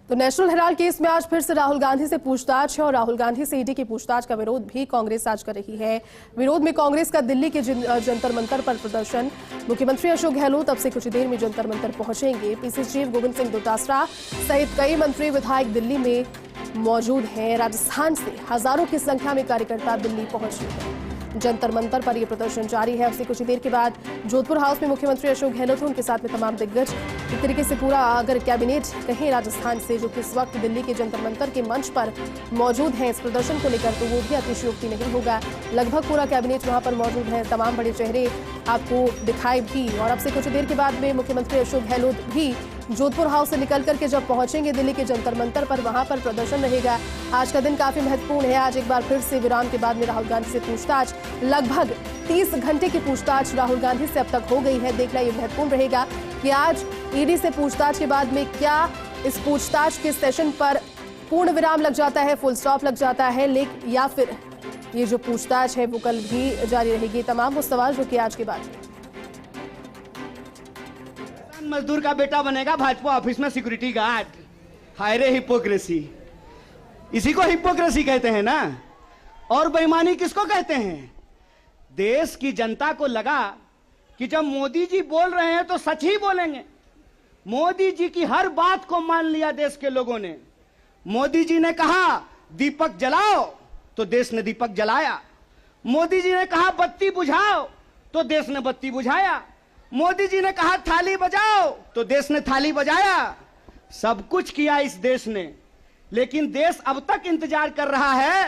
तो national Herald case में आज फिर से राहुल गांधी से पूछताछ है और राहुल गांधी से ईडी की पूछताछ का विरोध भी कांग्रेस आज कर रही है। विरोध में कांग्रेस का दिल्ली के जंतर मंतर पर प्रदर्शन। मुख्यमंत्री अशोक गहलोत अब से कुछ देर में जंतर मंतर पहुंचेंगे। पीसीसी चीफ गोविंद सिंह डोटासरा सहित कई मंत्री विधायक दिल्ली में मौजूद हैं। राजस्थान से हजारों की संख्या में कार्यकर्ता दिल्ली पहुंचे हैं। जंतर मंतर पर यह प्रदर्शन जारी है। अब से कुछ देर के बाद जोधपुर हाउस में मुख्यमंत्री अशोक गहलोत उनके साथ में तमाम दिग्गज, एक तरीके से पूरा अगर कैबिनेट कहें राजस्थान से, जो कि इस वक्त दिल्ली के जंतर मंतर के मंच पर मौजूद है इस प्रदर्शन को लेकर, तो वो भी अतिशयोक्ति नहीं होगा। लगभग पूरा कैबिनेट वहां पर मौजूद है। तमाम बड़े चेहरे आपको दिखाई भी। और अब से कुछ देर के बाद में मुख्यमंत्री अशोक गहलोत भी जोधपुर हाउस से निकल करके जब पहुंचेंगे दिल्ली के जंतर मंतर पर, वहां पर प्रदर्शन रहेगा। आज का दिन काफी महत्वपूर्ण है। आज एक बार फिर से विराम के बाद में राहुल गांधी से पूछताछ, लगभग 30 घंटे की पूछताछ राहुल गांधी से अब तक हो गई है। देखना ये महत्वपूर्ण रहेगा कि आज ईडी से पूछताछ के बाद में क्या इस पूछताछ के सेशन पर पूर्ण विराम लग जाता है, फुल स्टॉप लग जाता है, लेकिन या फिर ये जो पूछताछ है वो कल भी जारी रहेगी। तमाम वो सवाल जो कि आज के बाद मजदूर का बेटा बनेगा भाजपा ऑफिस में सिक्योरिटी गार्ड। हाय रे हिपोक्रेसी, इसी को हिपोक्रेसी कहते हैं ना। और बेईमानी किसको कहते हैं? देश की जनता को लगा कि जब मोदी जी बोल रहे हैं तो सच ही बोलेंगे। मोदी जी की हर बात को मान लिया देश के लोगों ने। मोदी जी ने कहा दीपक जलाओ तो देश ने दीपक जलाया। मोदी जी ने कहा बत्ती बुझाओ तो देश ने बत्ती बुझाया। मोदी जी ने कहा थाली बजाओ तो देश ने थाली बजाया। सब कुछ किया इस देश ने, लेकिन देश अब तक इंतजार कर रहा है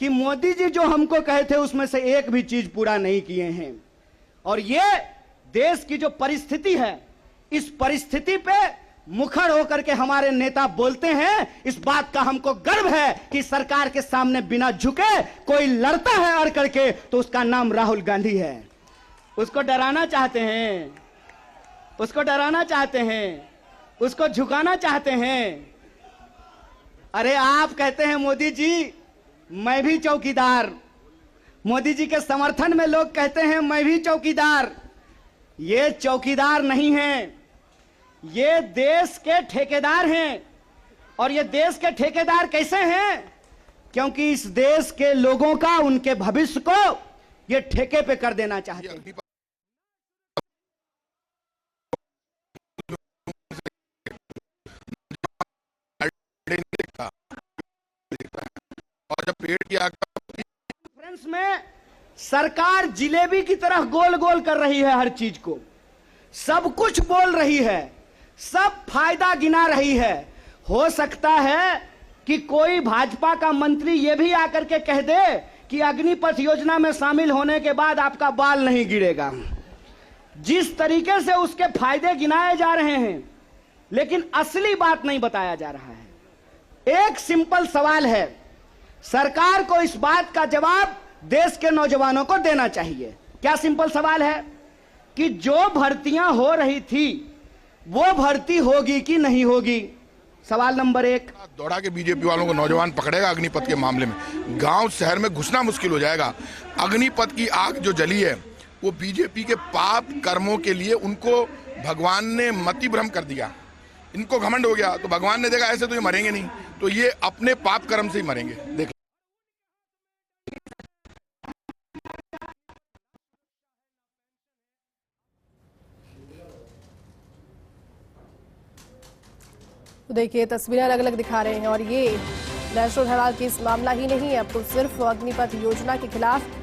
कि मोदी जी जो हमको कहे थे उसमें से एक भी चीज पूरा नहीं किए हैं। और ये देश की जो परिस्थिति है, इस परिस्थिति पे मुखर होकर के हमारे नेता बोलते हैं। इस बात का हमको गर्व है कि सरकार के सामने बिना झुके कोई लड़ता है अड़ करके, तो उसका नाम राहुल गांधी है। उसको डराना चाहते हैं, उसको डराना चाहते हैं, उसको झुकाना चाहते हैं। अरे आप कहते हैं मोदी जी मैं भी चौकीदार, मोदी जी के समर्थन में लोग कहते हैं मैं भी चौकीदार। ये चौकीदार नहीं हैं, ये देश के ठेकेदार हैं। और ये देश के ठेकेदार कैसे हैं? क्योंकि इस देश के लोगों का, उनके भविष्य को ये ठेके पे कर देना चाहते हैं। और जब पेट की आग कॉन्फ्रेंस में सरकार जिलेबी की तरह गोल गोल कर रही है, हर चीज को सब कुछ बोल रही है, सब फायदा गिना रही है। हो सकता है कि कोई भाजपा का मंत्री यह भी आकर के कह दे कि अग्निपथ योजना में शामिल होने के बाद आपका बाल नहीं गिरेगा। जिस तरीके से उसके फायदे गिनाए जा रहे हैं, लेकिन असली बात नहीं बताया जा रहा है। एक सिंपल सवाल है, सरकार को इस बात का जवाब देश के नौजवानों को देना चाहिए। क्या सिंपल सवाल है कि जो भर्तियां हो रही थी वो भर्ती होगी कि नहीं होगी? सवाल नंबर एक। दौड़ा के बीजेपी वालों को नौजवान पकड़ेगा अग्निपथ के मामले में, गांव शहर में घुसना मुश्किल हो जाएगा। अग्निपथ की आग जो जली है वो बीजेपी के पाप कर्मों के लिए उनको भगवान ने मति भ्रम कर दिया। इनको घमंड हो गया तो भगवान ने देखा ऐसे तो ये मरेंगे नहीं, तो ये अपने पाप कर्म से ही मरेंगे। देख तो देखिए तस्वीरें अलग अलग दिखा रहे हैं। और ये नेशनल हेराल्ड केस मामला ही नहीं है, अब तो सिर्फ अग्निपथ योजना के खिलाफ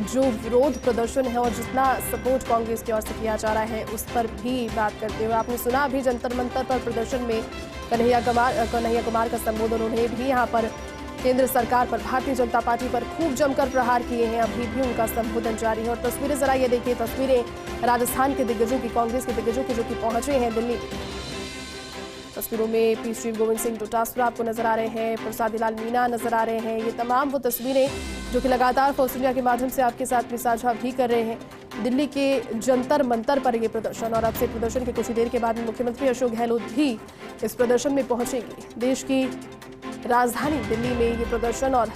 जो विरोध प्रदर्शन है और जितना सपोर्ट कांग्रेस की ओर से किया जा रहा है उस पर भी बात करते हुए आपने सुना अभी जंतर मंतर पर प्रदर्शन में कन्हैया कुमार का संबोधन। उन्होंने भी यहाँ पर केंद्र सरकार पर, भारतीय जनता पार्टी पर खूब जमकर प्रहार किए हैं। अभी भी उनका संबोधन जारी है। और तस्वीरें जरा ये देखिए, तस्वीरें राजस्थान के दिग्गजों की, कांग्रेस के दिग्गजों की, जो कि पहुंचे हैं दिल्ली। तस्वीरों में पीसीसी चीफ गोविंद सिंह डोटासरा आपको नजर आ रहे हैं, प्रसादी लाल मीणा नजर आ रहे हैं। ये तमाम वो तस्वीरें जो कि लगातार फर्स्ट इंडिया के माध्यम से आपके साथ में साझा भी कर रहे हैं। दिल्ली के जंतर मंतर पर ये प्रदर्शन, और अब से प्रदर्शन के कुछ ही देर के बाद मुख्यमंत्री अशोक गहलोत भी इस प्रदर्शन में पहुंचेंगे। देश की राजधानी दिल्ली में ये प्रदर्शन, और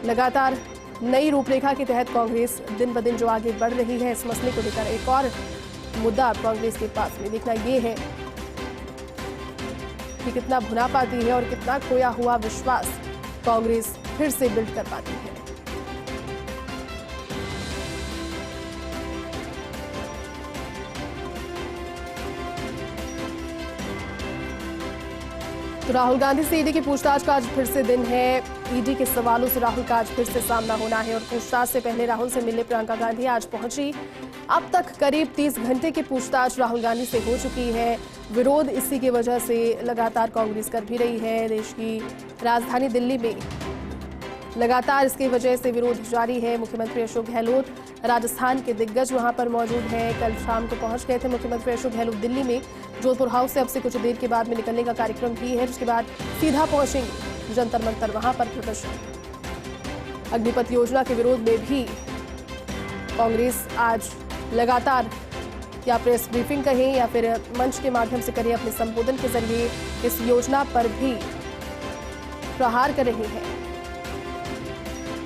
लगातार नई रूपरेखा के तहत कांग्रेस दिन ब दिन जो आगे बढ़ रही है इस मसले को लेकर। एक और मुद्दा कांग्रेस के पास में देखना ये है कि कितना भुना पाती है और कितना खोया हुआ विश्वास कांग्रेस फिर से बिल्ड कर पाती है। तो राहुल गांधी से ईडी की पूछताछ का आज फिर से दिन है। ईडी के सवालों से राहुल का आज फिर से सामना होना है और पूछताछ से पहले राहुल से मिलने प्रियंका गांधी आज पहुंची। अब तक करीब 30 घंटे की पूछताछ राहुल गांधी से हो चुकी है। विरोध इसी की वजह से लगातार कांग्रेस कर भी रही है। देश की राजधानी दिल्ली में लगातार इसकी वजह से विरोध जारी है। मुख्यमंत्री अशोक गहलोत, राजस्थान के दिग्गज वहां पर मौजूद हैं। कल शाम को पहुंच गए थे मुख्यमंत्री अशोक गहलोत दिल्ली में। जोधपुर हाउस से अब से कुछ देर के बाद में निकलने का कार्यक्रम भी है, जिसके बाद सीधा पहुंचेंगे जंतर मंतर, वहां पर प्रदर्शन। अग्निपथ योजना के विरोध में भी कांग्रेस आज लगातार या प्रेस ब्रीफिंग कहें या फिर मंच के माध्यम से करें, अपने संबोधन के जरिए इस योजना पर भी प्रहार कर रही है।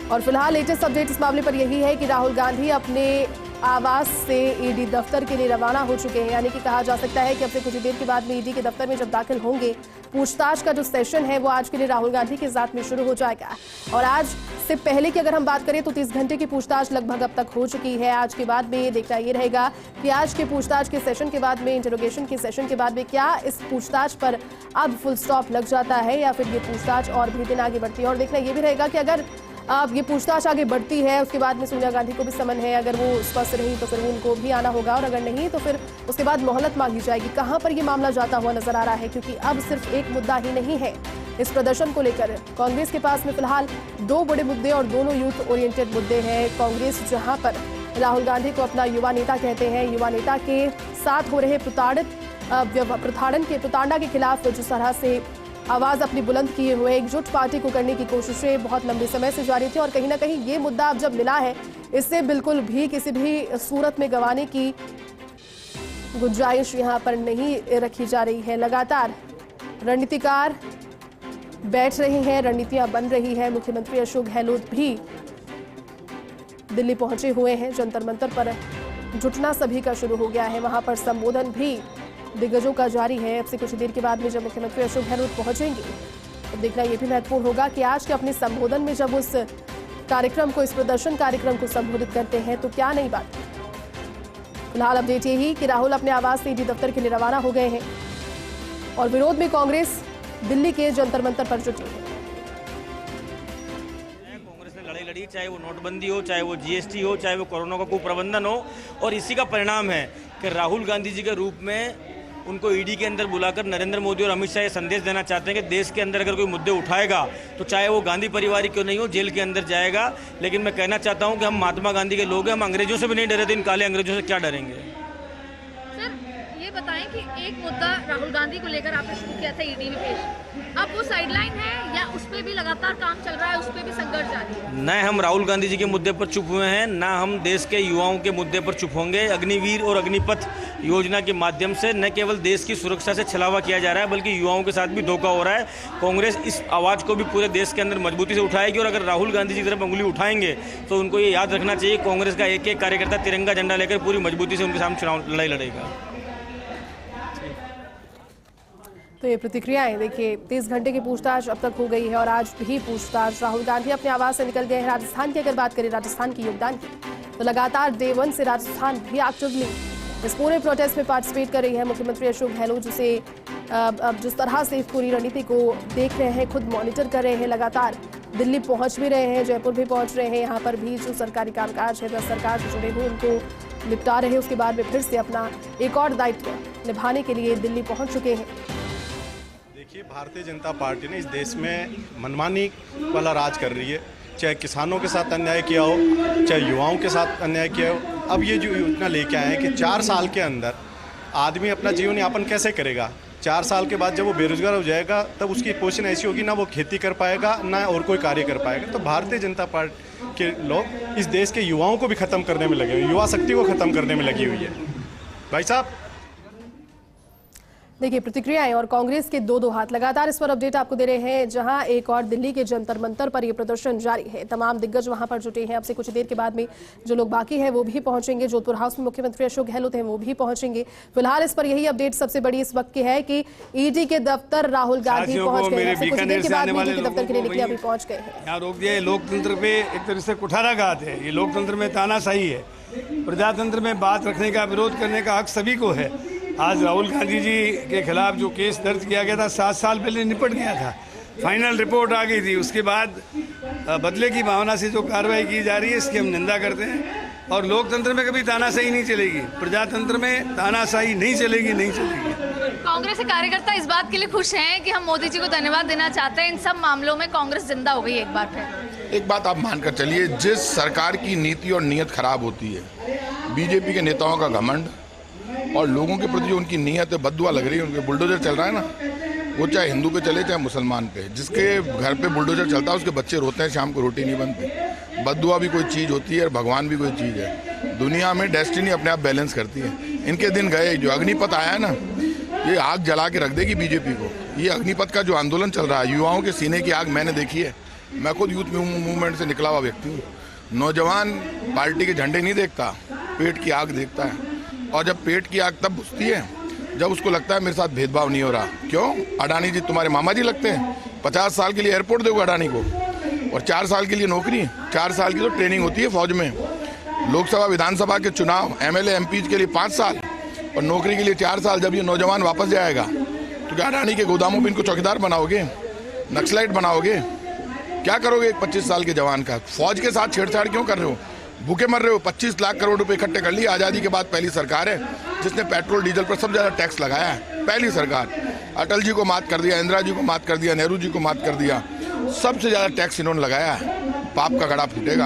और फिलहाल लेटेस्ट अपडेट इस मामले पर यही है कि राहुल गांधी अपने आवास से ईडी दफ्तर के लिए रवाना हो चुके हैं। यानी कि कहा जा सकता है कि अब से कुछ देर के बाद में ईडी के दफ्तर में जब दाखिल होंगे, पूछताछ का जो सेशन है वो आज के लिए राहुल गांधी के साथ में शुरू हो जाएगा। और आज से पहले की अगर हम बात करें तो 30 घंटे की पूछताछ लगभग अब तक हो चुकी है। आज के बाद में देखना ये रहेगा कि आज के पूछताछ के सेशन के बाद में, इंटरोगेशन के सेशन के बाद में क्या इस पूछताछ पर अब फुल स्टॉप लग जाता है या फिर ये पूछताछ और भी दिन आगे बढ़ती है। और देखना ये भी रहेगा कि अगर अब ये पूछताछ आगे बढ़ती है, उसके बाद में सोनिया गांधी को भी समन है। अगर वो स्वस्थ रही तो फिर उनको भी आना होगा, और अगर नहीं तो फिर उसके बाद मोहलत मांगी जाएगी। कहां पर ये मामला जाता हुआ नजर आ रहा है, क्योंकि अब सिर्फ एक मुद्दा ही नहीं है इस प्रदर्शन को लेकर। कांग्रेस के पास में फिलहाल 2 बड़े मुद्दे और दोनों यूथ ओरिएंटेड मुद्दे हैं। कांग्रेस जहां पर राहुल गांधी को अपना युवा नेता कहते हैं, युवा नेता के साथ हो रहे प्रताड़ना के खिलाफ जिस तरह से आवाज अपनी बुलंद किए हुए एकजुट पार्टी को करने की कोशिशें बहुत लंबे समय से जारी थी। और कहीं ना कहीं ये मुद्दा अब जब मिला है, इससे बिल्कुल भी किसी भी सूरत में गंवाने की गुंजाइश यहां पर नहीं रखी जा रही है। लगातार रणनीतिकार बैठ रहे हैं, रणनीतियां बन रही है। मुख्यमंत्री अशोक गहलोत भी दिल्ली पहुंचे हुए हैं। जंतर मंतर पर जुटना सभी का शुरू हो गया है। वहां पर संबोधन भी दिग्गजों का जारी है। अब से कुछ देर के बाद में जब मुख्यमंत्री अशोक गहलोत पहुंचेंगे तो देखना यह भी महत्वपूर्ण होगा कि आज के अपने संबोधन में जब उस कार्यक्रम को, इस प्रदर्शन कार्यक्रम को संबोधित करते हैं तो क्या नई बात। फिलहाल अपडेट यही कि राहुल अपने आवास से ईडी दफ्तर के लिए रवाना हो गए हैं और विरोध में कांग्रेस दिल्ली के जंतर मंतर पर जुटी है। कांग्रेस ने लड़ाई लड़ी, चाहे वो नोटबंदी हो, चाहे वो जीएसटी हो, चाहे वो कोरोना का कुप्रबंधन हो, और इसी का परिणाम है कि राहुल गांधी जी के रूप में उनको ईडी के अंदर बुलाकर नरेंद्र मोदी और अमित शाह ये संदेश देना चाहते हैं कि देश के अंदर अगर कोई मुद्दे उठाएगा तो चाहे वो गांधी परिवार क्यों नहीं हो, जेल के अंदर जाएगा। लेकिन मैं कहना चाहता हूं कि हम महात्मा गांधी के लोग हैं, हम अंग्रेजों से भी नहीं डरे थे, इन काले अंग्रेजों से क्या डरेंगे। सर ये बताएं कि एक मुद्दा राहुल गांधी को लेकर आपने शुरू किया था ईडी में पेश, अब वो साइडलाइन है या उस पर भी लगातार काम चल रहा है, उस पर भी संघर्ष जारी है? न हम राहुल गांधी जी के मुद्दे पर चुप हुए हैं, ना हम देश के युवाओं के मुद्दे पर चुप होंगे। अग्निवीर और अग्निपथ योजना के माध्यम से न केवल देश की सुरक्षा से छलावा किया जा रहा है, बल्कि युवाओं के साथ भी धोखा हो रहा है। कांग्रेस इस आवाज़ को भी पूरे देश के अंदर मजबूती से उठाएगी, और अगर राहुल गांधी जी की तरफ उंगली उठाएंगे तो उनको ये याद रखना चाहिए, कांग्रेस का एक एक कार्यकर्ता तिरंगा झंडा लेकर पूरी मजबूती से उनके सामने चुनाव लड़ाई लड़ेगा। तो ये प्रतिक्रियाएं देखिए, 30 घंटे की पूछताछ अब तक हो गई है और आज भी पूछताछ। राहुल गांधी अपने आवास से निकल गए हैं। राजस्थान की अगर बात करें, राजस्थान के योगदान की, तो लगातार डे 1 से राजस्थान भी एक्टिवली इस पूरे प्रोटेस्ट में पार्टिसिपेट कर रही है। मुख्यमंत्री अशोक गहलोत जिसे अब जिस तरह से इस पूरी रणनीति को देख रहे हैं, खुद मॉनिटर कर रहे हैं, लगातार दिल्ली पहुंच भी रहे हैं, जयपुर भी पहुंच रहे हैं। यहाँ पर भी जो सरकारी कामकाज है, सरकार से जुड़े हुए उनको निपटा रहे हैं। उसके बाद में फिर से अपना एक और दायित्व निभाने के लिए दिल्ली पहुंच चुके हैं। देखिए, भारतीय जनता पार्टी ने इस देश में मनमानी वाला राज कर रही है। चाहे किसानों के साथ अन्याय किया हो, चाहे युवाओं के साथ अन्याय किया हो। अब ये जो योजना लेके आए हैं कि 4 साल के अंदर आदमी अपना जीवन यापन कैसे करेगा। 4 साल के बाद जब वो बेरोजगार हो जाएगा तब उसकी पोजीशन ऐसी होगी, ना वो खेती कर पाएगा ना और कोई कार्य कर पाएगा। तो भारतीय जनता पार्टी के लोग इस देश के युवाओं को भी ख़त्म करने में लगे हुए, युवा शक्ति को ख़त्म करने में लगी हुई है। भाई साहब, देखिए प्रतिक्रियाएं और कांग्रेस के दो हाथ लगातार इस पर अपडेट आपको दे रहे हैं, जहां एक और दिल्ली के जंतर मंतर पर यह प्रदर्शन जारी है। तमाम दिग्गज वहां पर जुटे हैं। अब से कुछ देर के बाद में जो लोग बाकी हैं वो भी पहुंचेंगे। जोधपुर हाउस में मुख्यमंत्री अशोक गहलोत हैं, वो भी पहुंचेंगे। फिलहाल इस पर यही अपडेट सबसे बड़ी इस वक्त की है कि ईडी के दफ्तर राहुल गांधी पहुंच गए हैं। कुछ देर के बाद ईडी के दफ्तर के लिए निकले, अभी पहुंच गए हैं। यहाँ रोक दिया। लोकतंत्र पे एक तरह से कुठाराघात है। ये लोकतंत्र में तानाशाही है। प्रजातंत्र में बात रखने का, विरोध करने का हक सभी को है। आज राहुल गांधी जी के खिलाफ जो केस दर्ज किया गया था 7 साल पहले निपट गया था। फाइनल रिपोर्ट आ गई थी। उसके बाद बदले की भावना से जो कार्रवाई की जा रही है इसकी हम निंदा करते हैं। और लोकतंत्र में कभी तानाशाही नहीं चलेगी, प्रजातंत्र में तानाशाही नहीं चलेगी, नहीं चलेगी। कांग्रेस के कार्यकर्ता इस बात के लिए खुश हैं कि हम मोदी जी को धन्यवाद देना चाहते हैं। इन सब मामलों में कांग्रेस जिंदा हो गई एक बार फिर। एक बात आप मानकर चलिए, जिस सरकार की नीति और नीयत खराब होती है, बीजेपी के नेताओं का घमंड और लोगों के प्रति जो उनकी नीयत है, बद्दुआ लग रही है। उनके बुलडोजर चल रहा है ना, वो चाहे हिंदू पे चले चाहे मुसलमान पे। जिसके घर पे बुलडोजर चलता है उसके बच्चे रोते हैं, शाम को रोटी नहीं बनती। बद्दुआ भी कोई चीज़ होती है और भगवान भी कोई चीज़ है। दुनिया में डेस्टिनी अपने आप बैलेंस करती है। इनके दिन गए। जो अग्निपथ आया है ना, ये आग जला के रख देगी बीजेपी को। ये अग्निपथ का जो आंदोलन चल रहा है, युवाओं के सीने की आग मैंने देखी है। मैं खुद यूथ मूवमेंट से निकला हुआ व्यक्ति हूँ। नौजवान पार्टी के झंडे नहीं देखता, पेट की आग देखता है। और जब पेट की आग तब बुझती है जब उसको लगता है मेरे साथ भेदभाव नहीं हो रहा। क्यों? अडानी जी तुम्हारे मामा जी लगते हैं। 50 साल के लिए एयरपोर्ट दोगे अडानी को, और 4 साल के लिए नौकरी। 4 साल की तो ट्रेनिंग होती है फौज में। लोकसभा विधानसभा के चुनाव, एमएलए एमपी के लिए 5 साल और नौकरी के लिए 4 साल। जब ये नौजवान वापस जाएगा तो क्या अडानी के गोदामों में इनको चौकीदार बनाओगे, नक्सलाइट बनाओगे? क्या करोगे एक 25 साल के जवान का? फौज के साथ छेड़छाड़ क्यों कर रहे हो? भूखे मर रहे हो। 25 लाख करोड़ रुपए इकट्ठे कर लिए। आज़ादी के बाद पहली सरकार है जिसने पेट्रोल डीजल पर सबसे ज़्यादा टैक्स लगाया है। पहली सरकार। अटल जी को मात कर दिया, इंदिरा जी को मात कर दिया, नेहरू जी को मात कर दिया। सबसे ज़्यादा टैक्स इन्होंने लगाया है। पाप का घड़ा फूटेगा।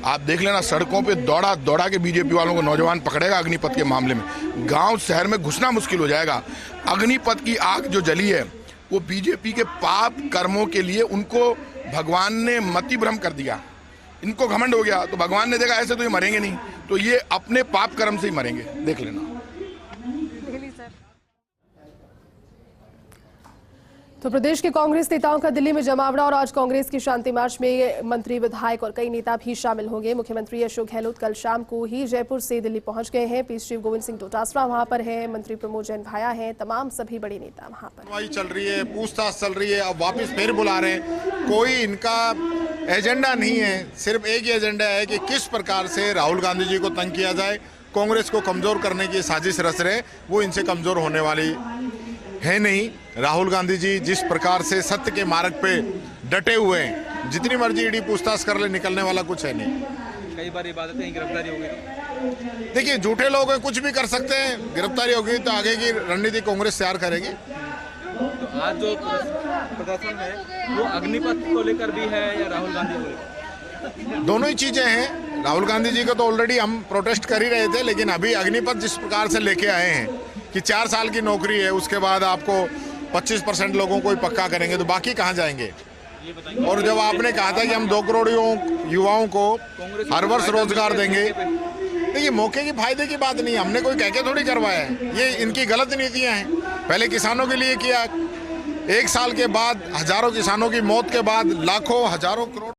आप देख लेना, सड़कों पे दौड़ा दौड़ा के बीजेपी वालों को नौजवान पकड़ेगा। अग्निपथ के मामले में गाँव शहर में घुसना मुश्किल हो जाएगा। अग्निपथ की आग जो जली है वो बीजेपी के पाप कर्मों के लिए उनको भगवान ने मति भ्रम कर दिया। इनको घमंड हो गया तो भगवान ने देखा ऐसे तो ये मरेंगे नहीं, तो ये अपने पाप कर्म से ही मरेंगे। देख लेना। तो प्रदेश के कांग्रेस नेताओं का दिल्ली में जमावड़ा और आज कांग्रेस की शांति मार्च में मंत्री, विधायक और कई नेता भी शामिल होंगे। मुख्यमंत्री अशोक गहलोत कल शाम को ही जयपुर से दिल्ली पहुंच गए हैं। पीएस चीफ गोविंद सिंह डोटासरा वहां पर है, मंत्री प्रमोद जैन भाया हैं, तमाम सभी बड़े नेता वहां पर। चल रही है, पूछताछ चल रही है, अब वापस फिर बुला रहे हैं। कोई इनका एजेंडा नहीं है, सिर्फ एक ही एजेंडा है कि किस प्रकार से राहुल गांधी जी को तंग किया जाए, कांग्रेस को कमजोर करने की साजिश रच रहे। वो इनसे कमजोर होने वाली है नहीं। राहुल गांधी जी जिस प्रकार से सत्य के मार्ग पे डटे हुए हैं, जितनी मर्जी ईडी पूछताछ कर ले, निकलने वाला कुछ है नहीं। कई बार ये बात है गिरफ्तारी हो गई। देखिए, झूठे लोग हैं, कुछ भी कर सकते हैं। गिरफ्तारी होगी तो आगे की रणनीति कांग्रेस तैयार करेगी। तो आज जो प्रदर्शन है वो अग्निपथ को लेकर भी है या राहुल गांधी को लेकर? दोनों ही चीजें हैं। राहुल गांधी जी को तो ऑलरेडी हम प्रोटेस्ट कर ही रहे थे, लेकिन अभी अग्निपथ जिस प्रकार से लेके आए हैं कि 4 साल की नौकरी है, उसके बाद आपको 25% लोगों को ही पक्का करेंगे, तो बाकी कहाँ जाएंगे? और जब आपने कहा था कि हम 2 करोड़ युवाओं को हर वर्ष रोजगार देंगे, देखिए मौके की फायदे की बात नहीं, हमने कोई कह के थोड़ी करवाया है। ये इनकी गलत नीतियां हैं। पहले किसानों के लिए किया, 1 साल के बाद हजारों किसानों की मौत के बाद लाखों हजारों करोड़